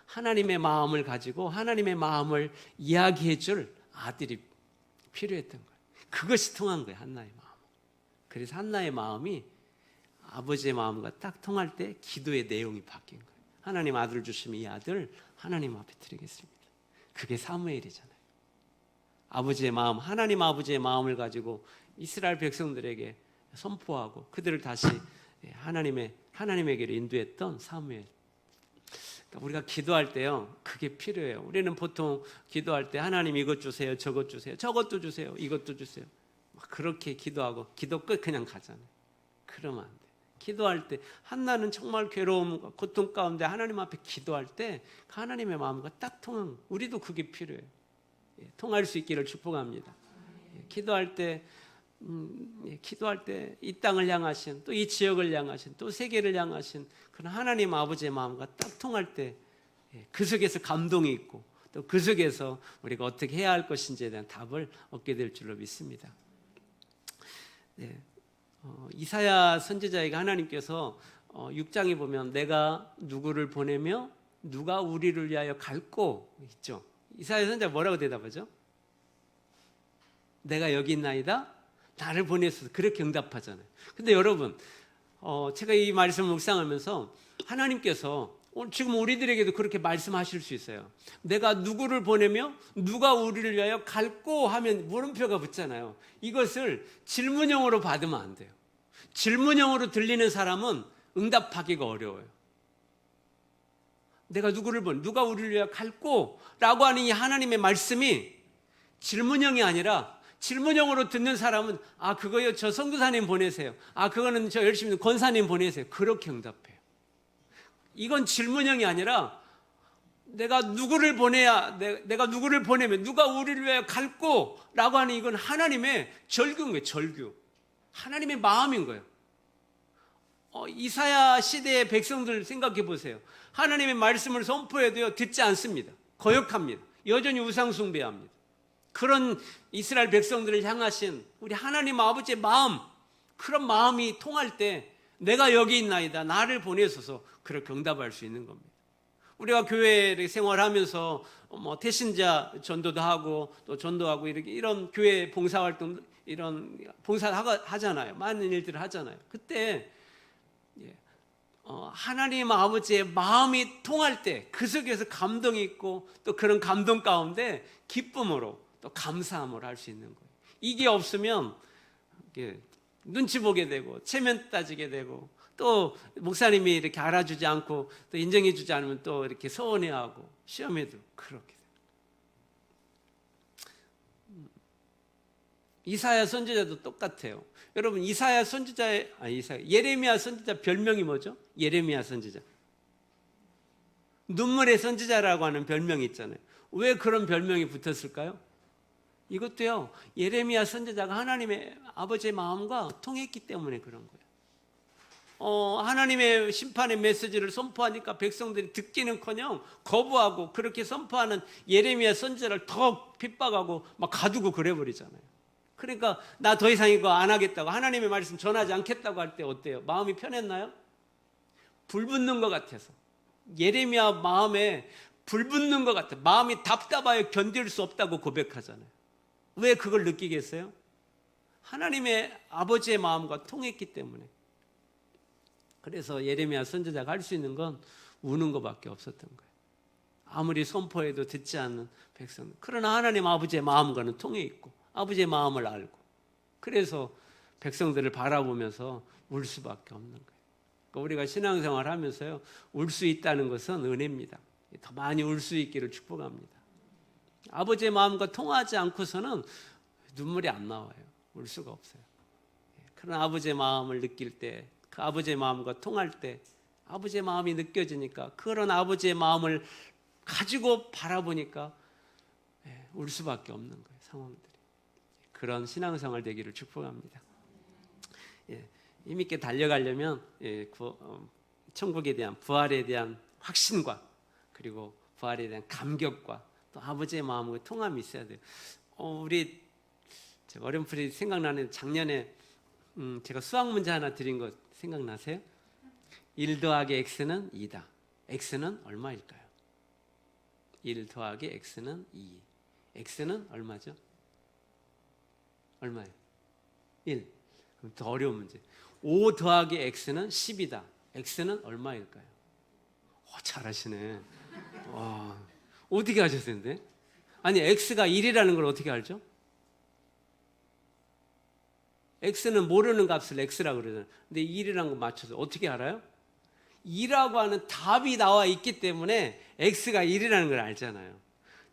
하나님의 마음을 가지고 하나님의 마음을 이야기해 줄 아들이 필요했던 거예요. 그것이 통한 거예요. 한나의 마음. 그래서 한나의 마음이 아버지의 마음과 딱 통할 때 기도의 내용이 바뀐 거예요. 하나님 아들을 주시면 이 아들 하나님 앞에 드리겠습니다. 그게 사무엘이잖아요. 아버지의 마음, 하나님 아버지의 마음을 가지고 이스라엘 백성들에게 선포하고 그들을 다시 하나님에게로 인도했던 사무엘. 그러니까 우리가 기도할 때요, 그게 필요해요. 우리는 보통 기도할 때 하나님 이것 주세요, 저것 주세요, 저것도 주세요, 이것도 주세요. 막 그렇게 기도하고 기도 끝 그냥 가잖아요. 그러면 안 돼. 기도할 때 한나는 정말 괴로움, 고통 가운데 하나님 앞에 기도할 때 하나님의 마음과 딱 통한, 우리도 그게 필요해요. 통할 수 있기를 축복합니다. 기도할 때 이 땅을 향하신, 또 이 지역을 향하신, 또 세계를 향하신 그런 하나님 아버지의 마음과 딱 통할 때 그 속에서 감동이 있고 또 그 속에서 우리가 어떻게 해야 할 것인지에 대한 답을 얻게 될 줄로 믿습니다. 이사야 선지자에게 하나님께서 6장에 보면 내가 누구를 보내며 누가 우리를 위하여 갈고 있죠. 이사야 선지자 뭐라고 대답하죠? 내가 여기 있나이다. 나를 보내서 그렇게 응답하잖아요. 근데 여러분, 제가 이 말씀을 묵상하면서 하나님께서 지금 우리들에게도 그렇게 말씀하실 수 있어요. 내가 누구를 보내며 누가 우리를 위하여 갈꼬 하면 물음표가 붙잖아요. 이것을 질문형으로 받으면 안 돼요. 질문형으로 들리는 사람은 응답하기가 어려워요. 내가 누구를 누가 우리를 위하여 갈꼬 라고 하는 이 하나님의 말씀이 질문형이 아니라 질문형으로 듣는 사람은 그거요, 저 선교사님 보내세요. 그거는 저 열심히 권사님 보내세요. 그렇게 응답해요. 이건 질문형이 아니라 내가 누구를 보내야, 내가 누구를 보내면 누가 우리를 위하여 갈꼬 라고 하는 이건 하나님의 절규인 거예요. 절규. 하나님의 마음인 거예요. 이사야 시대의 백성들 생각해 보세요. 하나님의 말씀을 선포해도요, 듣지 않습니다. 거역합니다. 여전히 우상 숭배합니다. 그런 이스라엘 백성들을 향하신 우리 하나님 아버지의 마음, 그런 마음이 통할 때 내가 여기 있나이다, 나를 보내소서, 그렇게 응답할 수 있는 겁니다. 우리가 교회 생활하면서 태신자 전도도 하고 또 전도하고 이런 교회 봉사활동, 이런 봉사 하잖아요. 많은 일들을 하잖아요. 그때 하나님 아버지의 마음이 통할 때 그 속에서 감동이 있고 또 그런 감동 가운데 기쁨으로 또 감사함으로 할 수 있는 거예요. 이게 없으면 눈치 보게 되고 체면 따지게 되고 또 목사님이 이렇게 알아주지 않고 또 인정해 주지 않으면 또 이렇게 서운해하고 시험에도 그렇게 돼요. 이사야 선지자도 똑같아요. 여러분, 예레미야 선지자 별명이 뭐죠? 예레미야 선지자. 눈물의 선지자라고 하는 별명이 있잖아요. 왜 그런 별명이 붙었을까요? 이것도요, 예레미야 선지자가 하나님의 아버지의 마음과 통했기 때문에 그런 거예요. 하나님의 심판의 메시지를 선포하니까 백성들이 듣기는커녕 거부하고 그렇게 선포하는 예레미야 선지자를 더 핍박하고 막 가두고 그래버리잖아요. 그러니까 나 더 이상 이거 안 하겠다고, 하나님의 말씀 전하지 않겠다고 할 때 어때요? 마음이 편했나요? 불 붙는 것 같아서. 예레미야 마음에 불 붙는 것 같아요. 마음이 답답하여 견딜 수 없다고 고백하잖아요. 왜 그걸 느끼겠어요? 하나님의 아버지의 마음과 통했기 때문에. 그래서 예레미야 선지자가 할 수 있는 건 우는 것밖에 없었던 거예요. 아무리 선포해도 듣지 않는 백성들. 그러나 하나님 아버지의 마음과는 통해 있고 아버지의 마음을 알고, 그래서 백성들을 바라보면서 울 수밖에 없는 거예요. 그러니까 우리가 신앙생활 하면서요, 울 수 있다는 것은 은혜입니다. 더 많이 울 수 있기를 축복합니다. 아버지의 마음과 통하지 않고서는 눈물이 안 나와요. 울 수가 없어요. 그런 아버지의 마음을 느낄 때, 그 아버지의 마음과 통할 때 아버지의 마음이 느껴지니까, 그런 아버지의 마음을 가지고 바라보니까 울 수밖에 없는 거예요, 상황들이. 그런 신앙생활 되기를 축복합니다. 힘있게 달려가려면 천국에 대한, 부활에 대한 확신과 그리고 부활에 대한 감격과 또 아버지의 마음과 통함이 있어야 돼요. 우리 어렴풋이 생각나는, 작년에 제가 수학 문제 하나 드린 거 생각나세요? 1 더하기 x는 2다. x는 얼마일까요? 1 더하기 x는 2. x는 얼마죠? 얼마예요? 1. 그럼 더 어려운 문제. 5 더하기 x는 10이다. x는 얼마일까요? 잘하시네. 어떻게 하셨어요? 근데? 아니, x가 1이라는 걸 어떻게 알죠? x는 모르는 값을 x라고 그러잖아요. 근데 1이라는 거 맞춰서 어떻게 알아요? 2라고 하는 답이 나와 있기 때문에 x가 1이라는 걸 알잖아요.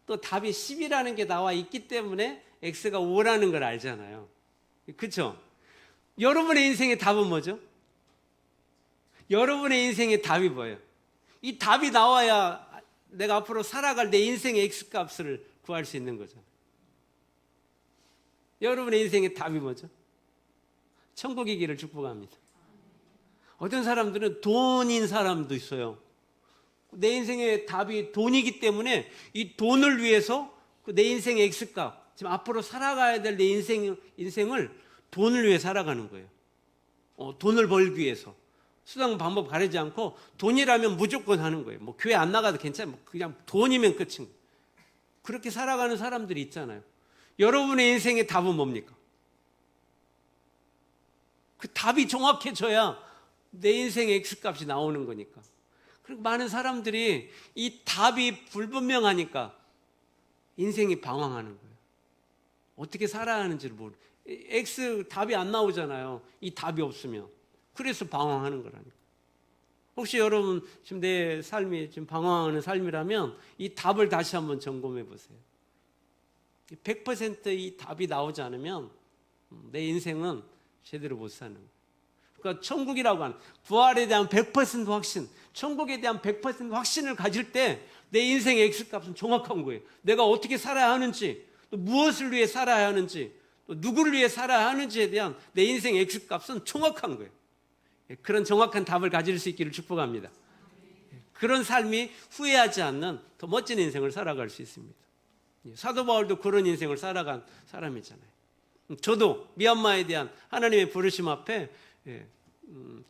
또 답이 10이라는 게 나와 있기 때문에 x가 5라는 걸 알잖아요. 그렇죠? 여러분의 인생의 답은 뭐죠? 여러분의 인생의 답이 뭐예요? 이 답이 나와야 내가 앞으로 살아갈 내 인생의 x값을 구할 수 있는 거죠. 여러분의 인생의 답이 뭐죠? 천국이기를 축복합니다. 어떤 사람들은 돈인 사람도 있어요. 내 인생의 답이 돈이기 때문에 이 돈을 위해서 내 인생의 x값, 지금 앞으로 살아가야 될 내 인생을 돈을 위해 살아가는 거예요. 돈을 벌기 위해서. 수단 방법 가리지 않고 돈이라면 무조건 하는 거예요. 뭐 교회 안 나가도 괜찮아요. 그냥 돈이면 끝인 거예요. 그렇게 살아가는 사람들이 있잖아요. 여러분의 인생의 답은 뭡니까? 그 답이 정확해져야 내 인생의 X값이 나오는 거니까. 그리고 많은 사람들이 이 답이 불분명하니까 인생이 방황하는 거예요. 어떻게 살아야 하는지를 모르고. X 답이 안 나오잖아요. 이 답이 없으면. 그래서 방황하는 거라니까. 혹시 여러분 지금 내 삶이 지금 방황하는 삶이라면 이 답을 다시 한번 점검해 보세요. 100%이 답이 나오지 않으면 내 인생은 제대로 못 사는 거예요. 그러니까 천국이라고 하는 부활에 대한 100% 확신, 천국에 대한 100% 확신을 가질 때 내 인생의 X값은 정확한 거예요. 내가 어떻게 살아야 하는지, 또 무엇을 위해 살아야 하는지, 또 누구를 위해 살아야 하는지에 대한 내 인생의 X값은 정확한 거예요. 그런 정확한 답을 가질 수 있기를 축복합니다. 그런 삶이 후회하지 않는 더 멋진 인생을 살아갈 수 있습니다. 사도 바울도 그런 인생을 살아간 사람이잖아요. 저도 미얀마에 대한 하나님의 부르심 앞에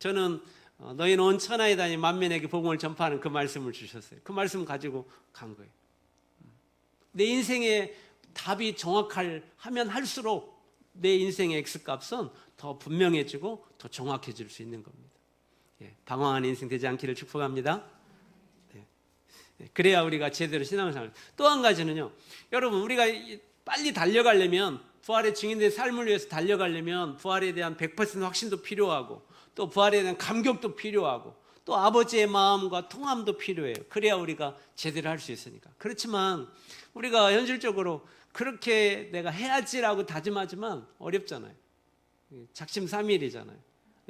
저는 너희는 온 천하에 다니 만민에게 복음을 전파하는 그 말씀을 주셨어요. 그 말씀 가지고 간 거예요. 내 인생의 답이 정확하면 할수록 내 인생의 X값은 더 분명해지고 더 정확해질 수 있는 겁니다. 방황하는 인생 되지 않기를 축복합니다. 그래야 우리가 제대로 신앙생활. 또 한 가지는요, 여러분, 우리가 빨리 달려가려면, 부활의 증인된 삶을 위해서 달려가려면 부활에 대한 100% 확신도 필요하고, 또 부활에 대한 감격도 필요하고, 또 아버지의 마음과 통함도 필요해요. 그래야 우리가 제대로 할 수 있으니까. 그렇지만 우리가 현실적으로 그렇게 내가 해야지라고 다짐하지만 어렵잖아요. 작심삼일이잖아요.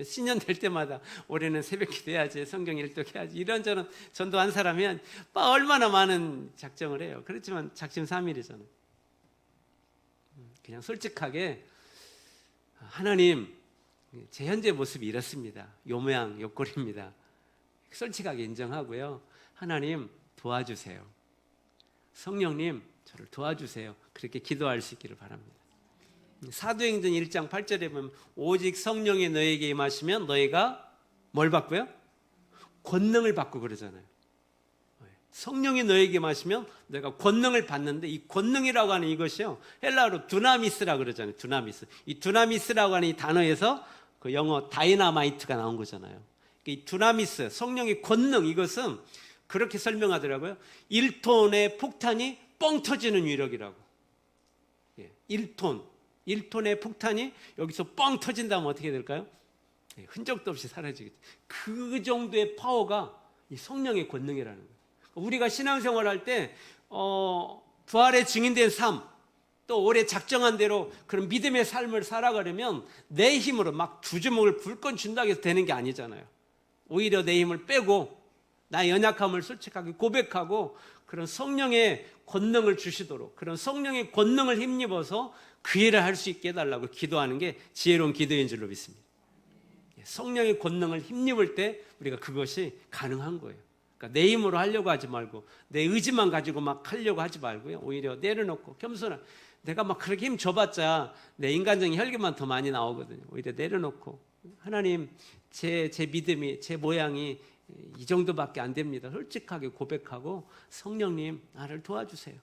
신년 될 때마다 올해는 새벽기도 해야지, 성경 일독해야지, 이런저런 전도한 사람이 얼마나 많은 작정을 해요. 그렇지만 작심삼일이잖아요. 그냥 솔직하게 하나님, 제 현재 모습이 이렇습니다. 요 모양 요 꼴입니다. 솔직하게 인정하고요. 하나님 도와주세요. 성령님 저를 도와주세요. 그렇게 기도할 수 있기를 바랍니다. 사도행전 1장 8절에 보면 오직 성령이 너에게 임하시면 너희가 뭘 받고요? 권능을 받고 그러잖아요. 성령이 너에게 임하시면 너희가 권능을 받는데, 이 권능이라고 하는 이것이요, 헬라어로 두나미스라고 그러잖아요. 두나미스. 이 두나미스라고 하는 이 단어에서 그 영어 다이나마이트가 나온 거잖아요. 이 두나미스, 성령의 권능, 이것은 그렇게 설명하더라고요. 1톤의 폭탄이 뻥 터지는 위력이라고. 1톤의 폭탄이 여기서 뻥 터진다면 어떻게 될까요? 흔적도 없이 사라지겠죠. 그 정도의 파워가 이 성령의 권능이라는 거예요. 우리가 신앙생활할 때 부활의 증인된 삶, 또 올해 작정한 대로 그런 믿음의 삶을 살아가려면 내 힘으로 막 두 주먹을 불끈 쥔다고 해서 되는 게 아니잖아요. 오히려 내 힘을 빼고 나의 연약함을 솔직하게 고백하고 그런 성령의 권능을 주시도록, 그런 성령의 권능을 힘입어서 그 일을 할 수 있게 해달라고 기도하는 게 지혜로운 기도인 줄로 믿습니다. 성령의 권능을 힘입을 때 우리가 그것이 가능한 거예요. 그러니까 내 힘으로 하려고 하지 말고, 내 의지만 가지고 막 하려고 하지 말고요. 오히려 내려놓고 겸손한, 내가 막 그렇게 힘 줘봤자 내 인간적인 혈기만 더 많이 나오거든요. 오히려 내려놓고, 하나님, 제 믿음이, 제 모양이 이 정도밖에 안 됩니다. 솔직하게 고백하고, 성령님 나를 도와주세요.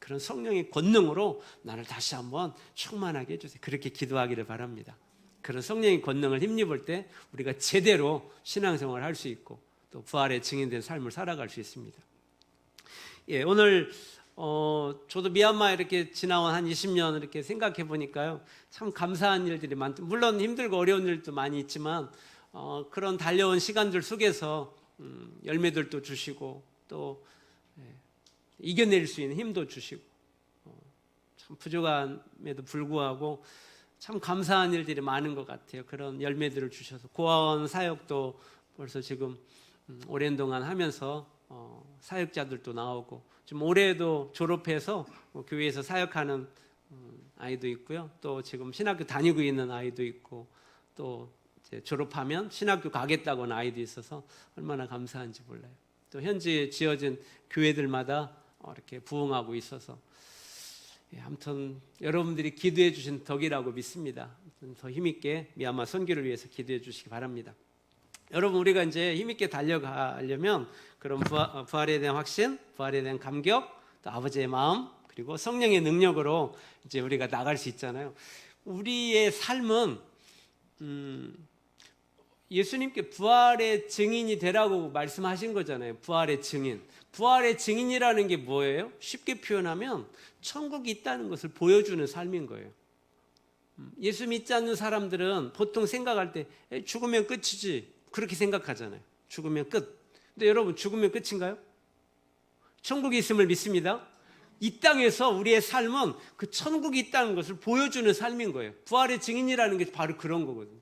그런 성령의 권능으로 나를 다시 한번 충만하게 해주세요. 그렇게 기도하기를 바랍니다. 그런 성령의 권능을 힘입을 때 우리가 제대로 신앙생활을 할 수 있고, 또 부활의 증인된 삶을 살아갈 수 있습니다. 오늘 저도 미얀마 이렇게 지나온 한 20년 이렇게 생각해 보니까요, 참 감사한 일들이 많죠. 물론 힘들고 어려운 일도 많이 있지만 그런 달려온 시간들 속에서 열매들도 주시고, 또 이겨낼 수 있는 힘도 주시고, 참 부족함에도 불구하고 참 감사한 일들이 많은 것 같아요. 그런 열매들을 주셔서 고아원 사역도 벌써 지금 오랜 동안 하면서 사역자들도 나오고, 지금 올해도 졸업해서 교회에서 사역하는 아이도 있고요. 또 지금 신학교 다니고 있는 아이도 있고, 또 이제 졸업하면 신학교 가겠다고 하는 아이도 있어서 얼마나 감사한지 몰라요. 또 현지에 지어진 교회들마다 이렇게 부흥하고 있어서 아무튼 여러분들이 기도해 주신 덕이라고 믿습니다. 더 힘있게 미얀마 선교를 위해서 기도해 주시기 바랍니다. 여러분, 우리가 이제 힘있게 달려가려면 그런 부활에 대한 확신, 부활에 대한 감격, 또 아버지의 마음, 그리고 성령의 능력으로 이제 우리가 나갈 수 있잖아요. 우리의 삶은 예수님께 부활의 증인이 되라고 말씀하신 거잖아요. 부활의 증인. 부활의 증인이라는 게 뭐예요? 쉽게 표현하면 천국이 있다는 것을 보여주는 삶인 거예요. 예수 믿지 않는 사람들은 보통 생각할 때 죽으면 끝이지 그렇게 생각하잖아요. 죽으면 끝. 근데 여러분, 죽으면 끝인가요? 천국이 있음을 믿습니다. 이 땅에서 우리의 삶은 그 천국이 있다는 것을 보여주는 삶인 거예요. 부활의 증인이라는 게 바로 그런 거거든요.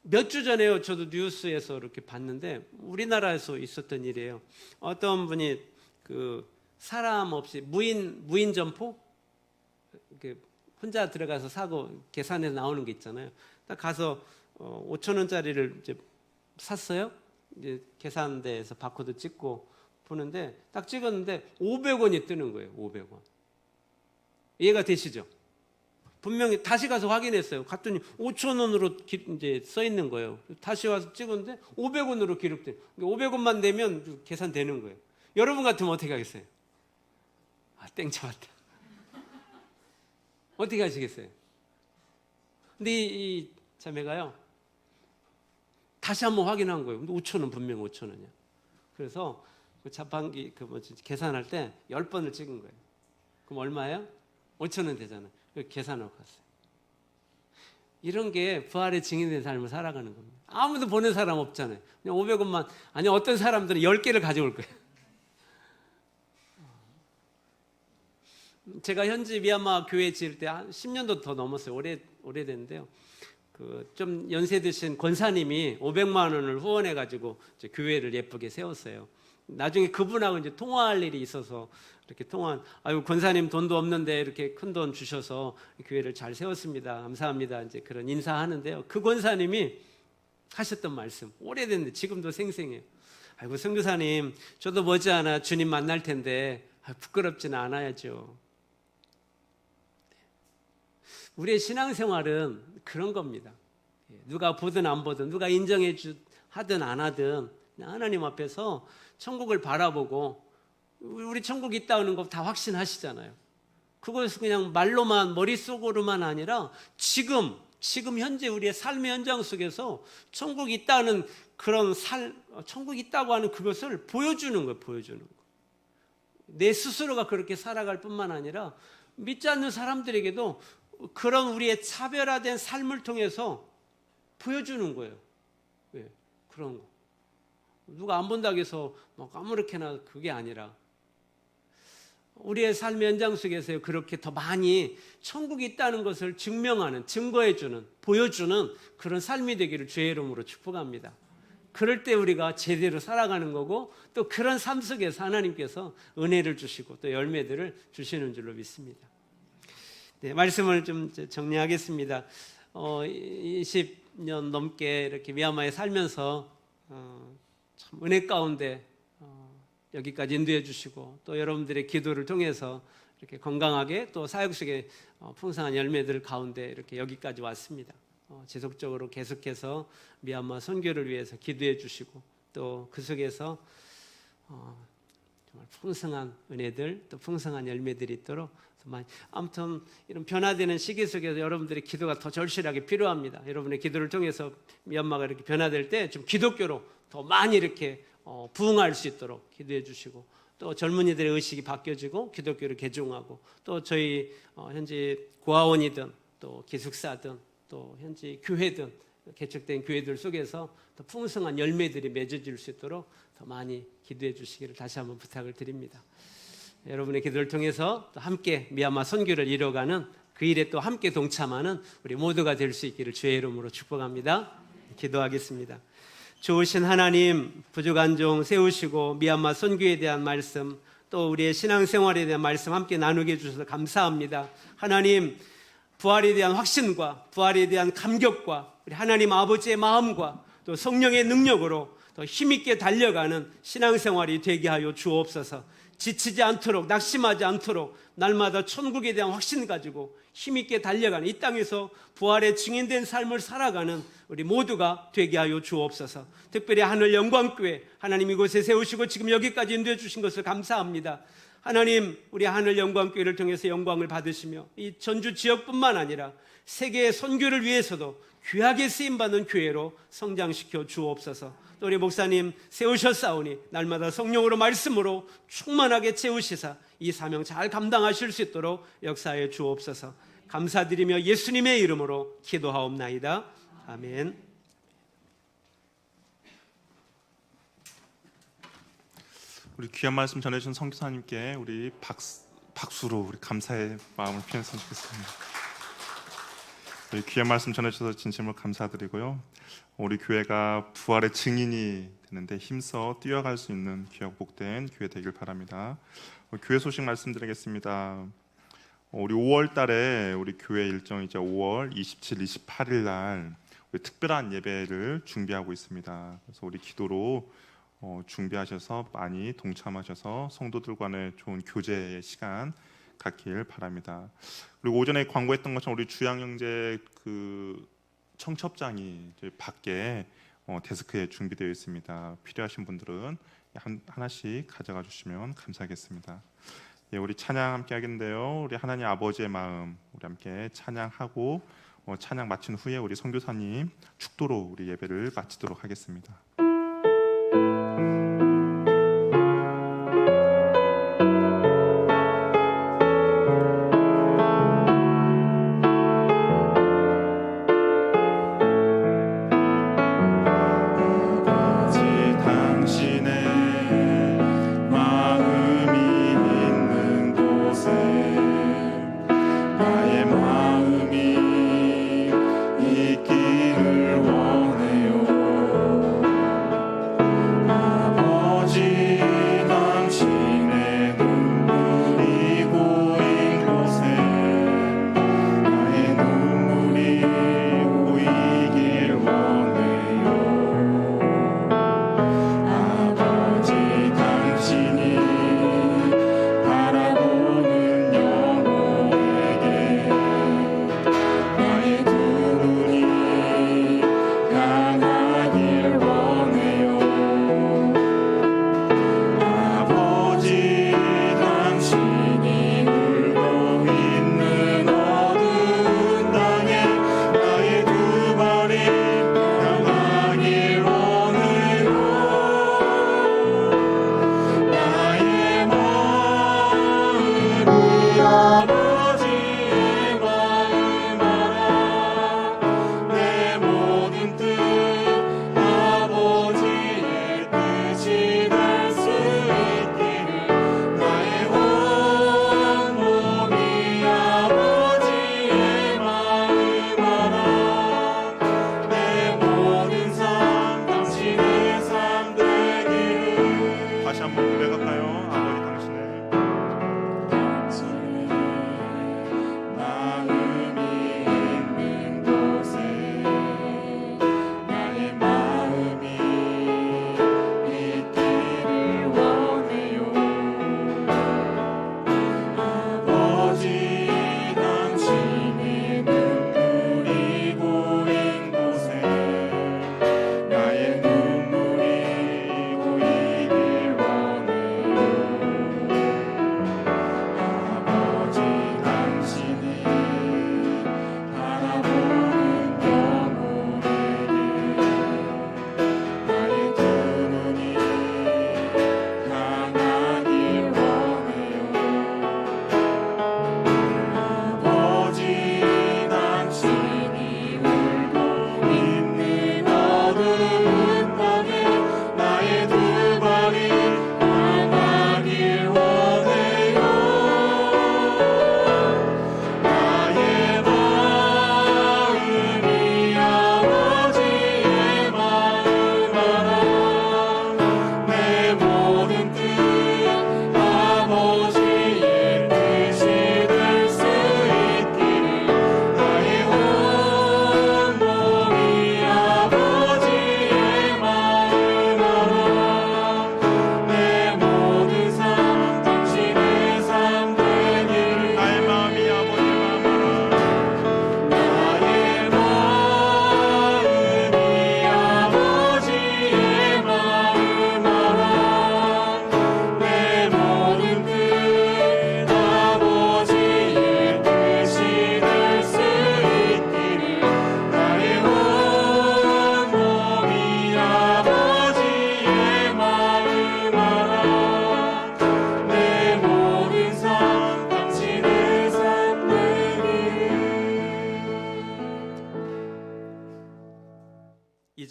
몇 주 전에요, 저도 뉴스에서 이렇게 봤는데 우리나라에서 있었던 일이에요. 어떤 분이 그 사람 없이 무인 점포 이렇게 혼자 들어가서 사고 계산해서 나오는 게 있잖아요. 딱 가서 5천 원짜리를 이제 샀어요. 이제 계산대에서 바코드 찍고 보는데 딱 찍었는데 500원이 뜨는 거예요. 500원. 이해가 되시죠? 분명히 다시 가서 확인했어요. 갔더니 5천 원으로 이제 써 있는 거예요. 다시 와서 찍었는데 500원으로 기록돼요. 500원만 내면 계산되는 거예요. 여러분 같으면 어떻게 하겠어요? 땡 잡았다. 어떻게 하시겠어요? 근데 이 자매가요, 다시 한번 확인한 거예요. 근데 5천 원, 분명 5천 원이야. 그래서 그 자판기 계산할 때 10번을 찍은 거예요. 그럼 얼마예요? 5천 원 되잖아요. 계산하고 갔어요. 이런 게 부활의 증인된 삶을 살아가는 겁니다. 아무도 보는 사람 없잖아요. 그냥 500원만, 아니 어떤 사람들은 10개를 가져올 거예요. 제가 현지 미얀마 교회 지을 때 한 10년도 더 넘었어요. 오래됐는데요. 그 좀 연세 드신 권사님이 500만 원을 후원해 가지고 교회를 예쁘게 세웠어요. 나중에 그분하고 이제 통화할 일이 있어서 이렇게 아유 권사님 돈도 없는데 이렇게 큰 돈 주셔서 교회를 잘 세웠습니다. 감사합니다. 이제 그런 인사하는데요. 그 권사님이 하셨던 말씀 오래됐는데 지금도 생생해요. 아이고 선교사님, 저도 머지않아 주님 만날 텐데 부끄럽지는 않아야죠. 우리의 신앙생활은 그런 겁니다. 누가 보든 안 보든, 누가 인정해 하든 안 하든 하나님 앞에서 천국을 바라보고, 우리 천국 있다는 거 다 확신하시잖아요. 그것을 그냥 말로만, 머릿속으로만 아니라 지금 현재 우리의 삶의 현장 속에서 천국이 있다는 그런 천국이 있다고 하는 그것을 보여주는 거예요. 보여주는 거. 내 스스로가 그렇게 살아갈 뿐만 아니라 믿지 않는 사람들에게도 그런 우리의 차별화된 삶을 통해서 보여주는 거예요. 왜? 그런 거. 누가 안 본다고 해서 막 아무렇게나 그게 아니라 우리의 삶의 현장 속에서 그렇게 더 많이 천국이 있다는 것을 증명하는, 증거해주는, 보여주는 그런 삶이 되기를 주의 이름으로 축복합니다. 그럴 때 우리가 제대로 살아가는 거고, 또 그런 삶 속에서 하나님께서 은혜를 주시고 또 열매들을 주시는 줄로 믿습니다. 네, 말씀을 좀 정리하겠습니다. 20년 넘게 이렇게 미얀마에 살면서 참 은혜 가운데 여기까지 인도해 주시고, 또 여러분들의 기도를 통해서 이렇게 건강하게 또 사역 속에 풍성한 열매들 가운데 이렇게 여기까지 왔습니다. 지속적으로 계속해서 미얀마 선교를 위해서 기도해 주시고, 또 그 속에서 정말 풍성한 은혜들, 또 풍성한 열매들이 있도록 많이, 아무튼 이런 변화되는 시기 속에서 여러분들의 기도가 더 절실하게 필요합니다. 여러분의 기도를 통해서 미얀마가 이렇게 변화될 때 좀 기독교로 더 많이 이렇게 부흥할 수 있도록 기도해 주시고, 또 젊은이들의 의식이 바뀌어지고 기독교를 개종하고, 또 저희 현지 고아원이든 또 기숙사든 또 현지 교회든 개척된 교회들 속에서 더 풍성한 열매들이 맺어질 수 있도록 더 많이 기도해 주시기를 다시 한번 부탁을 드립니다. 여러분의 기도를 통해서 또 함께 미얀마 선교를 이뤄가는 그 일에 또 함께 동참하는 우리 모두가 될 수 있기를 주의 이름으로 축복합니다. 기도하겠습니다. 좋으신 하나님, 부족한 종 세우시고 미얀마 선교에 대한 말씀, 또 우리의 신앙생활에 대한 말씀 함께 나누게 해주셔서 감사합니다. 하나님, 부활에 대한 확신과 부활에 대한 감격과 우리 하나님 아버지의 마음과 또 성령의 능력으로 더 힘있게 달려가는 신앙생활이 되게 하여 주옵소서. 지치지 않도록, 낙심하지 않도록 날마다 천국에 대한 확신 가지고 힘있게 달려가는, 이 땅에서 부활의 증인된 삶을 살아가는 우리 모두가 되게 하여 주옵소서. 특별히 하늘 영광교회 하나님 이곳에 세우시고 지금 여기까지 인도해 주신 것을 감사합니다. 하나님, 우리 하늘 영광교회를 통해서 영광을 받으시며 이 전주 지역뿐만 아니라 세계의 선교를 위해서도 귀하게 쓰임받는 교회로 성장시켜 주옵소서. 또 우리 목사님 세우셨사오니 날마다 성령으로 말씀으로 충만하게 채우시사 이 사명 잘 감당하실 수 있도록 역사해 주옵소서. 감사드리며 예수님의 이름으로 기도하옵나이다. 아멘. 우리 귀한 말씀 전해주신 선교사님께 우리 박수로 우리 감사의 마음을 표했으면 좋겠습니다. 우리 귀한 말씀 전해주셔서 진심으로 감사드리고요. 우리 교회가 부활의 증인이 되는데 힘써 뛰어갈 수 있는 귀하고 복된 교회 되길 바랍니다. 교회 소식 말씀드리겠습니다. 우리 5월 달에 우리 교회 일정이죠. 5월 27, 28일 날 우리 특별한 예배를 준비하고 있습니다. 그래서 우리 기도로 준비하셔서 많이 동참하셔서 성도들 간의 좋은 교제의 시간 갖길 바랍니다. 그리고 오전에 광고했던 것처럼 우리 주양 형제 그 청첩장이 밖에 데스크에 준비되어 있습니다. 필요하신 분들은 하나씩 가져가 주시면 감사하겠습니다. 예, 우리 찬양 함께 하겠는데요. 우리 하나님 아버지의 마음 우리 함께 찬양하고 찬양 마친 후에 우리 선교사님 축도로 우리 예배를 마치도록 하겠습니다. 있기를 원해요.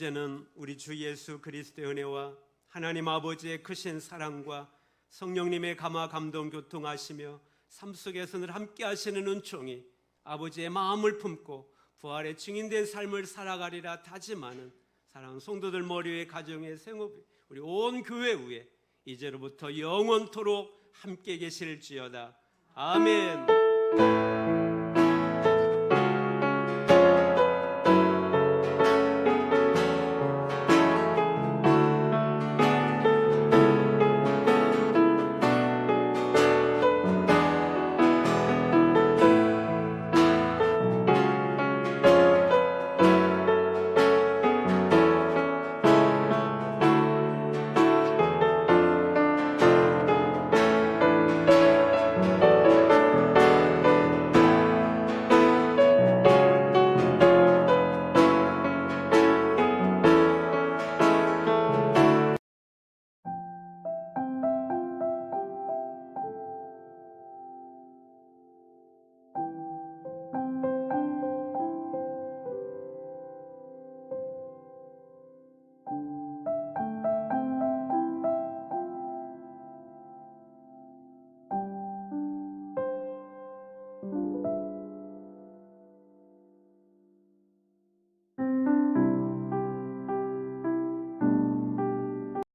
이제는 우리 주 예수 그리스도의 은혜와 하나님 아버지의 크신 사랑과 성령님의 감화 감동 교통하시며 삶 속에서 늘 함께 하시는 은총이 아버지의 마음을 품고 부활의 증인된 삶을 살아가리라 다짐하는 사랑하는 성도들 머리 위에 가정의 생업 우리 온 교회 위에 이제로부터 영원토록 함께 계실지어다. 아멘.